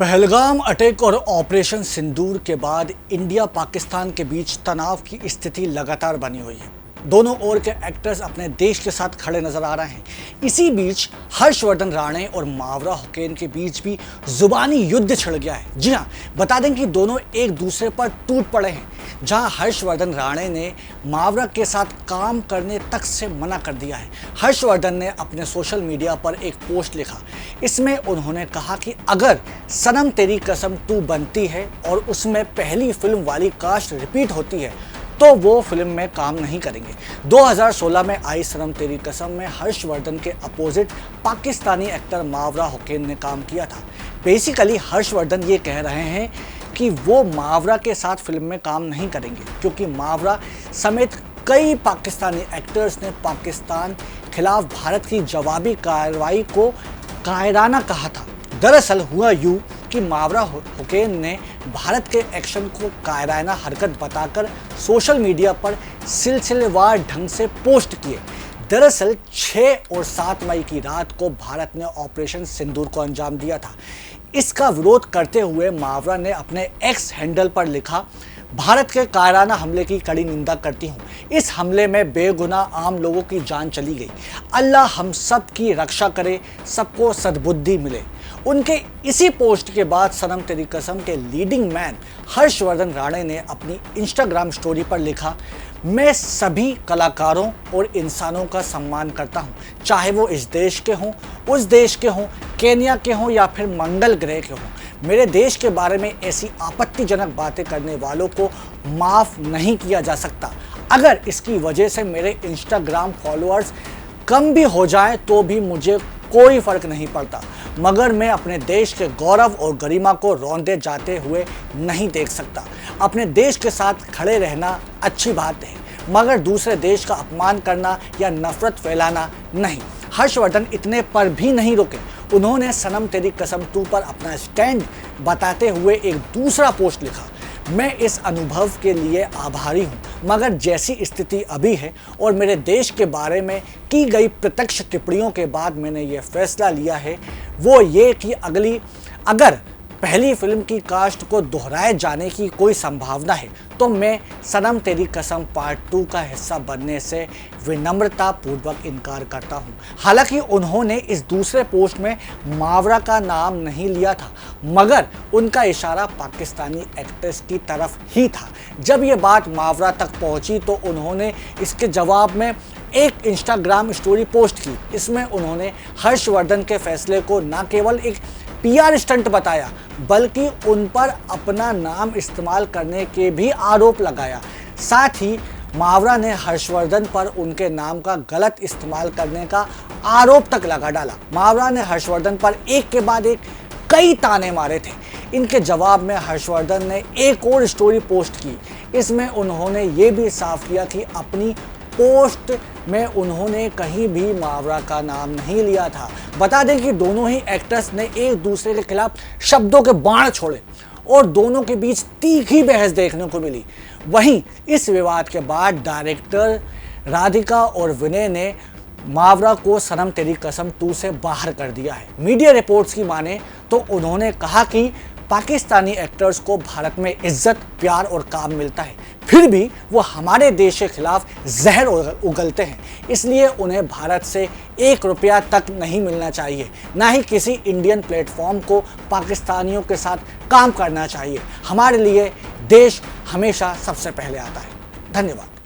Pahalgam attack और operation सिंदूर के बाद इंडिया पाकिस्तान के बीच तनाव की स्थिति लगातार बनी हुई है। दोनों ओर के एक्टर्स अपने देश के साथ खड़े नजर आ रहे हैं। इसी बीच हर्षवर्धन राणे और मावरा हुसैन के बीच भी जुबानी युद्ध छिड़ गया है। जी हाँ, बता दें कि दोनों एक दूसरे पर टूट पड़े हैं। जहां हर्षवर्धन राणे ने मावरा के साथ काम करने तक से मना कर दिया है। हर्षवर्धन ने अपने सोशल मीडिया पर एक पोस्ट लिखा। इसमें उन्होंने कहा कि अगर सनम तेरी कसम 2 बनती है और उसमें पहली फिल्म वाली कास्ट रिपीट होती है तो वो फिल्म में काम नहीं करेंगे। 2016 में आई सनम तेरी कसम में हर्षवर्धन के अपोजिट पाकिस्तानी एक्टर मावरा हुसैन ने काम किया था। बेसिकली हर्षवर्धन ये कह रहे हैं कि वो मावरा के साथ फिल्म में काम नहीं करेंगे क्योंकि मावरा समेत कई पाकिस्तानी एक्टर्स ने पाकिस्तान खिलाफ भारत की जवाबी कार्रवाई को कायराना कहा था। दरअसल हुआ यूं कि मावरा हुसैन ने भारत के एक्शन को कायराना हरकत बताकर सोशल मीडिया पर सिलसिलेवार ढंग से पोस्ट किए। दरअसल 6 और 7 मई की रात को भारत ने ऑपरेशन सिंदूर को अंजाम दिया था। इसका विरोध करते हुए मावरा ने अपने एक्स हैंडल पर लिखा, भारत के कायराना हमले की कड़ी निंदा करती हूँ। इस हमले में बेगुनाह आम लोगों की जान चली गई। अल्लाह हम सब की रक्षा करे, सबको सद्बुद्धि मिले। उनके इसी पोस्ट के बाद सनम तेरी कसम के लीडिंग मैन हर्षवर्धन राणे ने अपनी इंस्टाग्राम स्टोरी पर लिखा, मैं सभी कलाकारों और इंसानों का सम्मान करता हूँ, चाहे वो इस देश के हों, उस देश के हों, केन्या के हों या फिर मंगल ग्रह के हों। मेरे देश के बारे में ऐसी आपत्तिजनक बातें करने वालों को माफ़ नहीं किया जा सकता। अगर इसकी वजह से मेरे इंस्टाग्राम फॉलोअर्स कम भी हो जाएं तो भी मुझे कोई फ़र्क नहीं पड़ता, मगर मैं अपने देश के गौरव और गरिमा को रौंदे जाते हुए नहीं देख सकता। अपने देश के साथ खड़े रहना अच्छी बात है, मगर दूसरे देश का अपमान करना या नफरत फैलाना नहीं। हर्षवर्धन इतने पर भी नहीं रुके। उन्होंने सनम तेरी कसम 2 पर अपना स्टैंड बताते हुए एक दूसरा पोस्ट लिखा, मैं इस अनुभव के लिए आभारी हूँ, मगर जैसी स्थिति अभी है और मेरे देश के बारे में की गई प्रत्यक्ष टिप्पणियों के बाद मैंने ये फैसला लिया है वो ये कि अगर पहली फिल्म की कास्ट को दोहराए जाने की कोई संभावना है तो मैं सनम तेरी कसम पार्ट 2 का हिस्सा बनने से विनम्रता पूर्वक इनकार करता हूं। हालांकि उन्होंने इस दूसरे पोस्ट में मावरा का नाम नहीं लिया था, मगर उनका इशारा पाकिस्तानी एक्ट्रेस की तरफ ही था। जब ये बात मावरा तक पहुंची तो उन्होंने इसके जवाब में एक इंस्टाग्राम स्टोरी पोस्ट की। इसमें उन्होंने हर्षवर्धन के फैसले को न केवल एक PR स्टंट बताया बल्कि उन पर अपना नाम इस्तेमाल करने के भी आरोप लगाया। साथ ही मावरा ने हर्षवर्धन पर उनके नाम का गलत इस्तेमाल करने का आरोप तक लगा डाला। मावरा ने हर्षवर्धन पर एक के बाद एक कई ताने मारे थे। इनके जवाब में हर्षवर्धन ने एक और स्टोरी पोस्ट की। इसमें उन्होंने ये भी साफ किया कि अपनी पोस्ट में उन्होंने कहीं भी मावरा का नाम नहीं लिया था। बता दें कि दोनों ही एक्टर्स ने एक दूसरे के खिलाफ शब्दों के बाण छोड़े और दोनों के बीच तीखी बहस देखने को मिली। वहीं इस विवाद के बाद डायरेक्टर राधिका और विनय ने मावरा को सनम तेरी कसम 2 से बाहर कर दिया है। मीडिया रिपोर्ट्स की माने तो उन्होंने कहा कि पाकिस्तानी एक्टर्स को भारत में इज्जत, प्यार और काम मिलता है, फिर भी वो हमारे देश के खिलाफ जहर उगलते हैं। इसलिए उन्हें भारत से 1 रुपया तक नहीं मिलना चाहिए, ना ही किसी इंडियन प्लेटफॉर्म को पाकिस्तानियों के साथ काम करना चाहिए। हमारे लिए देश हमेशा सबसे पहले आता है। धन्यवाद।